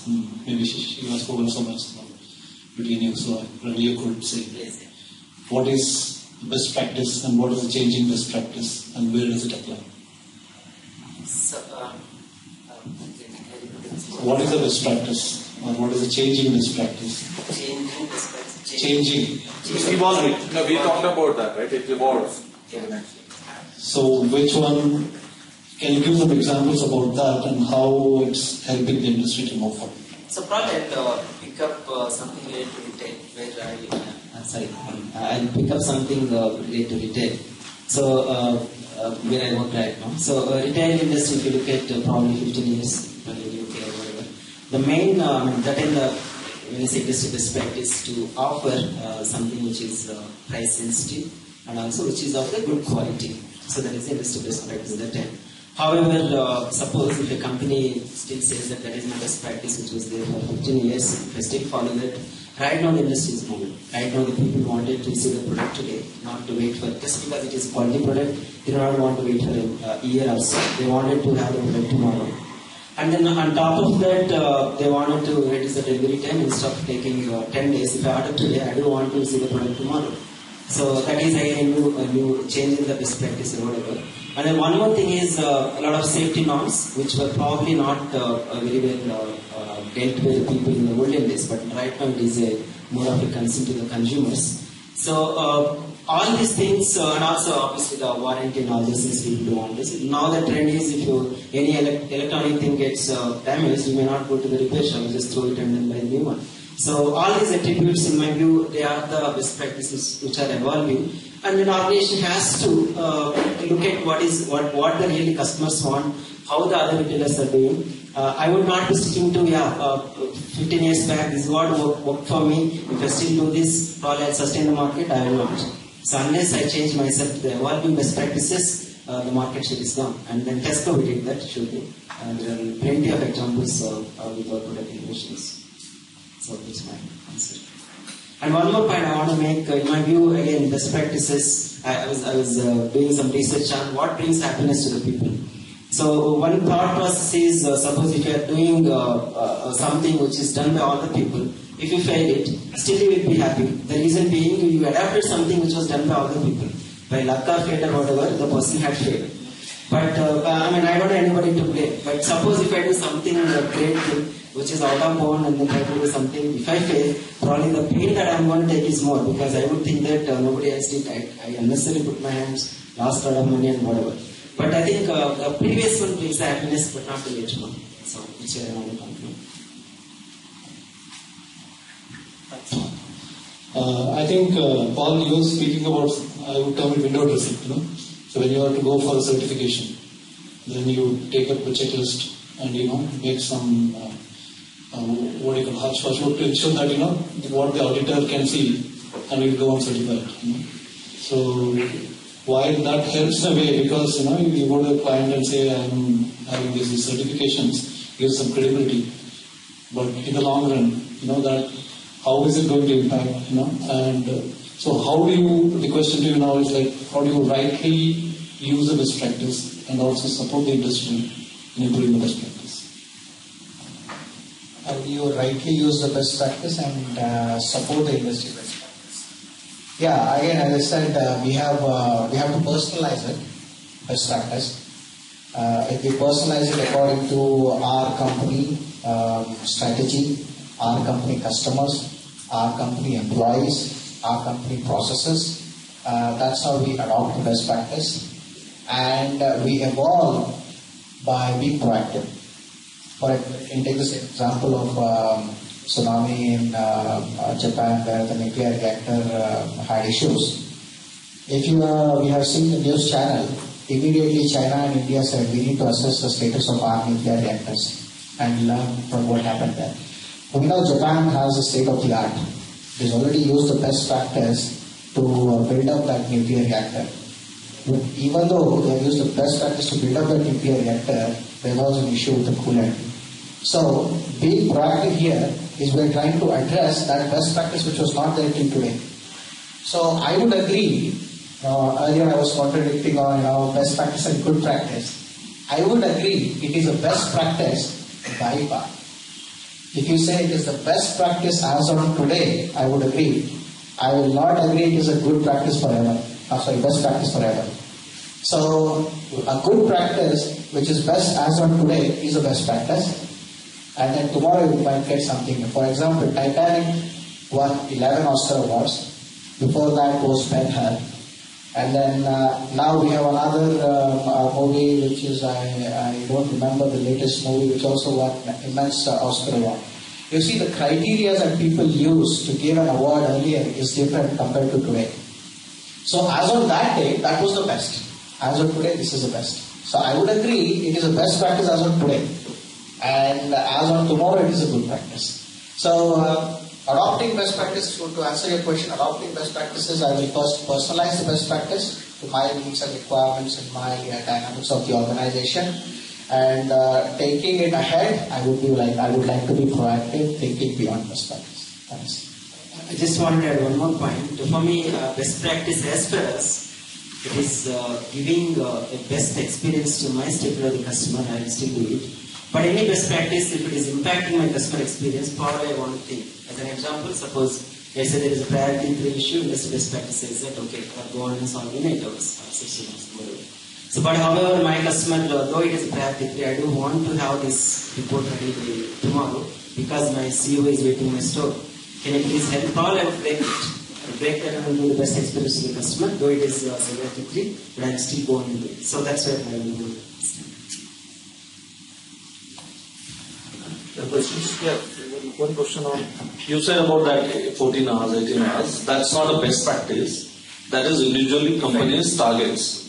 Maybe she has spoken so much between you, so probably you could say what is best practice and what is the changing best practice and where does it apply? So, what is the best practice or what is the changing best practice? Changing best practice. Changing. It's evolving. No, we talked about that, right? It evolves. So which one, can you give some examples about that and how it's helping the industry to move forward? So probably I'll pick up something related to retail where I'll pick up something related to retail. So where I work right now. So retail industry, if you look at probably 15 years in UK or whatever, the main that in the when I say industry best practice to offer something which is price sensitive and also which is of the good quality. So that is the industry best practice at that time. However, suppose if a company still says that that is my best practice which was there for 15 years, if I still follow that, right now the industry is moving. Right now the people wanted to see the product today, not to wait for, just because it is quality product, they do not want to wait for a year or so. They wanted to have the product tomorrow. And then on top of that, they wanted to reduce the delivery time instead of taking 10 days. If I order today, I do want to see the product tomorrow. So that is a new change in the best practice or whatever. And then one more thing is a lot of safety norms, which were probably not very well dealt with people in the olden days, but right now it is more of a concern to the consumers. So all these things, and also obviously the warranty and all these things people do want this. Now the trend is if any electronic thing gets damaged, you may not go to the repair shop, you just throw it and then buy a new one. So all these attributes, in my view, they are the best practices which are evolving. And an organization has to look at what the really customers want, how the other retailers are doing. I would not be sticking to 15 years back, this is what worked for me. If I still do this, probably I'll sustain the market, I will not. So unless I change myself to the evolving best practices, the market share is gone. And then Tesco we did that, should be. And there are plenty of examples with our product innovations. So that's my answer. And one more point I want to make, in my view, again, best practices. I was doing some research on what brings happiness to the people. So one thought process is, suppose if you are doing something which is done by all the people, if you fail it, still you will be happy. The reason being, you adapted something which was done by all the people. By luck or fate or whatever, the person had failed. But I don't know anybody to blame. But suppose if I do something great thing, which is out of bound, and then try to do something, if I fail, probably the pain that I'm going to take is more, because I would think that nobody else did. I unnecessarily put my hands, lost a lot of money and whatever. But I think the previous one brings the happiness, but not the later one. So, which I want to conclude. I think, Paul, you were speaking about, I would term it window dressing, So when you have to go for a certification, then you take up a checklist and, make some, what do you call, hodgepodge to ensure that, what the auditor can see and will go on certified. So while that helps in a way, because, you go to the client and say, I'm having these certifications, gives some credibility. But in the long run, that how is it going to impact, and so how do you, the question to you now is like, how do you rightly use the best practice and also support the industry in improving the best practice? How do you rightly use the best practice and support the industry best practice? Yeah, again, as I said, we have to personalize it, best practice. If we personalize it according to our company strategy, our company customers, our company employees, our company processes, that's how we adopt the best practice. And we evolve by being proactive. Take this example of tsunami in Japan, where the nuclear reactor had issues. We have seen the news channel, immediately China and India said we need to assess the status of our nuclear reactors and learn from what happened there. We know Japan has a state of the art. It has already used the best practice to build up that nuclear reactor. But even though they have used the best practice to build up that nuclear reactor, there was an issue with the coolant. So, being proactive here is we're trying to address that best practice which was not there till today. So, I would agree, earlier I was contradicting on best practice and good practice. I would agree it is a best practice by far. If you say it is the best practice as on today, I would agree. I will not agree it is a good practice forever. Best practice forever. So a good practice which is best as on today is a best practice, and then tomorrow you might get something new. For example, Titanic won 11 Oscar awards. Before that was Ben-Hur. And then now we have another movie which is, I don't remember the latest movie, which also won immense Oscar award. You see, the criteria that people use to give an award earlier is different compared to today. So as on that day, that was the best. As on today, this is the best. So I would agree it is a best practice as on today. And as on tomorrow, it is a good practice. So adopting best practice, to answer your question, adopting best practices, I will first personalize the best practice to my needs and requirements and my dynamics of the organization. And taking it ahead, I would like to be proactive, thinking beyond best practice. Thanks. I just wanted to add one more point. For me, best practice as far as it is giving a best experience to my stakeholder, the customer, I will still do it. But any best practice, if it is impacting my customer experience, probably I want to think. As an example, suppose let's say there is a priority 3 issue, industry best practice says that okay, go on and solve in 8 hours or 16 hours, whatever. So, but however, my customer, though it is a priority 3, I do want to have this report ready by tomorrow because my CEO is waiting in my store. Can you please help? Probably I would break it. I break that and I will do the best experience to the customer, though it is priority 3, but I will still go on and do it. So that's where I will do it. Yeah, one question on, you said about that 14 hours, 18 hours, that's not a best practice. That is individually companies' targets.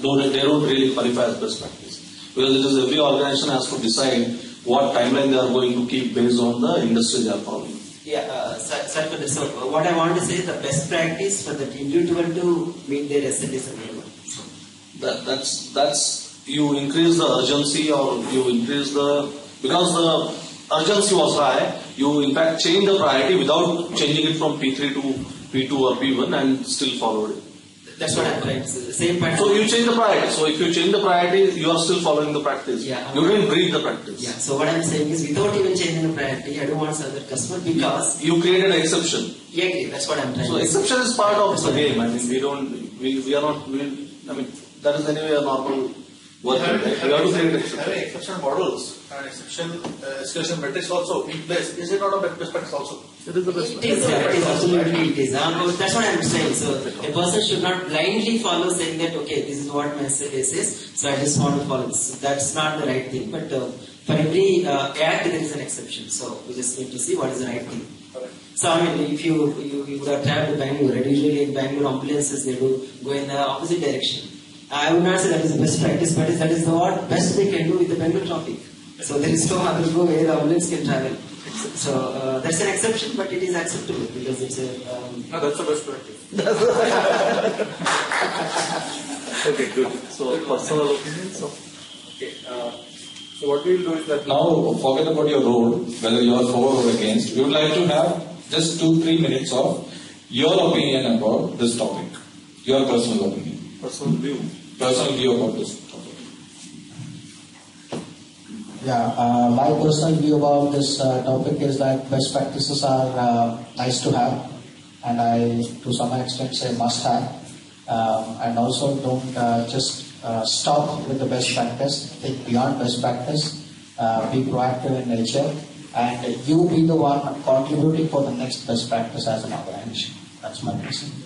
Though they don't really qualify as best practice. Because it is every organization has to decide what timeline they are going to keep based on the industry they are following. Yeah, sorry for this. So what I want to say is the best practice for the individual to meet their SLAs and everyone. That's you increase the urgency or you increase because the urgency was high, you in fact change the priority without changing it from P3 to P2 or P1 and still followed it. That's what I'm trying to say. The same pattern. So you change the priority. So if you change the priority, you are still following the practice. Yeah. You didn't break the practice. Yeah. So what I'm saying is, without even changing the priority, I don't want to serve that customer because you created an exception. Yeah, that's what I'm trying so to say. So exception is part of the game. I mean, we are not. I mean, that is anyway a normal work. We have to create exception. Having exception models and exception escalation metrics also in place. Is it not a best practice also? It is the best practice. It is absolutely it is. That's what I'm saying. So a person should not blindly follow saying that okay, this is what my SLA says, so I just want to follow this. That's not the right thing. But for every act there is an exception. So we just need to see what is the right thing. So I mean, if you would have traveled to Bangalore, right? Usually in Bangalore ambulances they do go in the opposite direction. I would not say that is the best practice, but that is the what best they can do with the Bangalore traffic. So there is no other go where the ambulance can travel. So that's an exception, but it is acceptable because it's a. No, that's the best practice. Okay, good. So personal opinions. Okay. So what we will do is that now forget about your role, whether you are for or against. We would like to have just 2-3 minutes of your opinion about this topic, your personal opinion. Personal view about this topic. Yeah, my personal view about this topic is that best practices are nice to have, and I, to some extent, say must have. And also don't just stop with the best practice. Think beyond best practice. Be proactive in nature, and you be the one contributing for the next best practice as an organization. That's my personal view.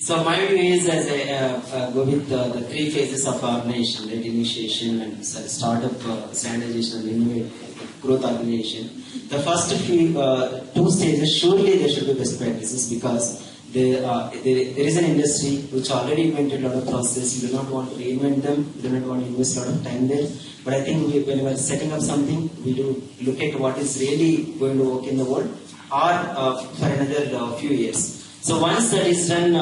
So my view is as I go with the 3 phases of organization, right? Initiation and startup, standardization and innovate, growth organization. The first few 2 stages, surely there should be best practices because there is an industry which already invented a lot of processes. You do not want to reinvent them, you do not want to invest a lot of time there. But I think when we are setting up something, we do look at what is really going to work in the world or for another few years. So once that is done,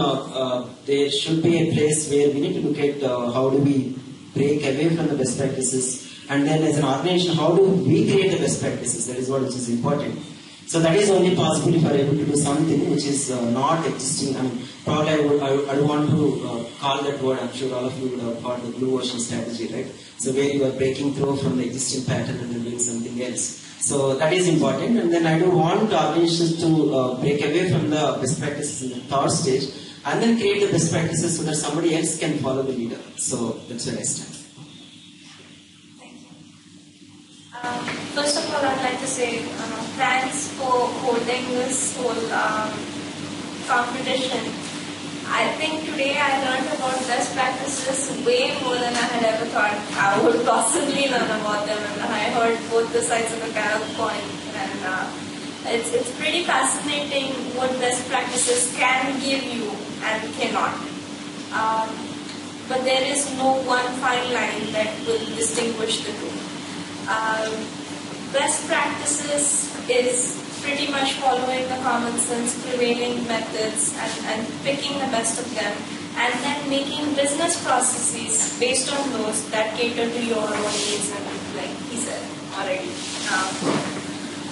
there should be a place where we need to look at how do we break away from the best practices, and then as an organization, how do we create the best practices? That is what which is important. So that is only possible if we are able to do something which is not existing. I mean, probably I don't want to call that word. I'm sure all of you would have called the blue ocean strategy, right? So where you are breaking through from the existing pattern and then doing something else. So that is important, and then I do want organizations to break away from the best practices in the third stage, and then create the best practices so that somebody else can follow the leader. So that's where I stand. First of all, I'd like to say thanks for holding this whole competition. I think today I learned about best practices way more than I had ever thought I would possibly learn about them, and I heard both the sides of the coin, and it's pretty fascinating what best practices can give you and cannot. But there is no one fine line that will distinguish the two. Best practices is pretty much following the common sense prevailing methods and picking the best of them, and then making business processes based on those that cater to your own needs, and like he said already.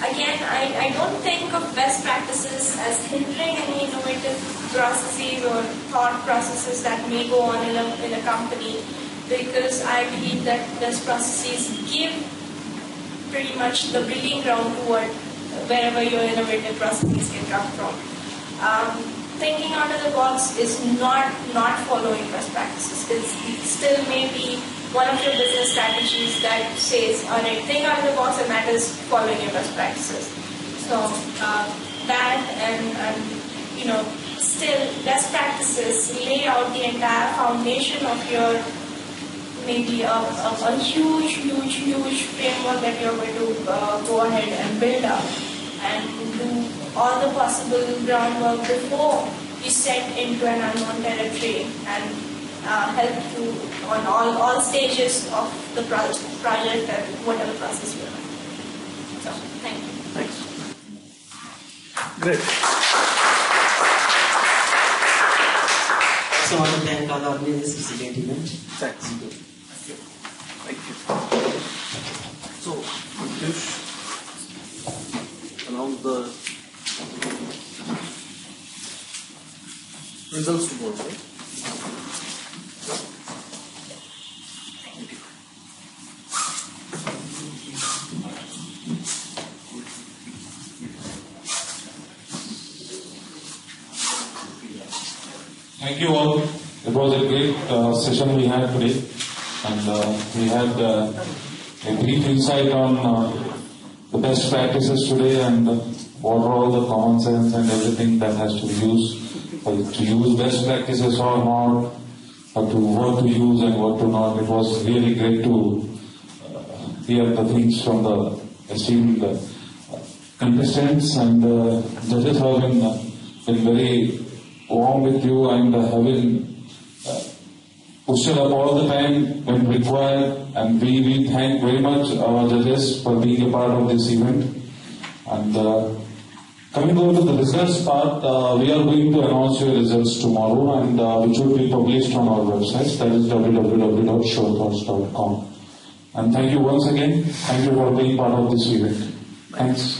Again, I don't think of best practices as hindering any innovative processes or thought processes that may go on in a company, because I believe that best processes give pretty much the breeding ground toward wherever your innovative processes can come from. Thinking out of the box is not following best practices. It still may be one of your business strategies that says, all right, think out of the box, and that is following your best practices. So that and still best practices lay out the entire foundation of your maybe a huge framework that you're going to go ahead and build up and do all the possible groundwork before you set into an unknown territory, and help you on all stages of the project and whatever process you're in. So, thank you. Thanks. Great. So I want to thank all the organizers for this great event. Thanks. Thank you. So, Piyush, announce the results to board, right? Thank you. Thank you all. It was a great session we had today, and we had a brief insight on the best practices today, and what are all the common sense and everything that has to be used to use best practices or not, or to what to use and what to not. It was really great to hear the things from the esteemed contestants, and judges have been very warm with you and have been pushed up all the time when required, and we thank very much our judges for being a part of this event. And coming over to the results part, we are going to announce your results tomorrow, and which will be published on our website, that is www.surethoughts.com. And thank you once again. Thank you for being part of this event. Thanks.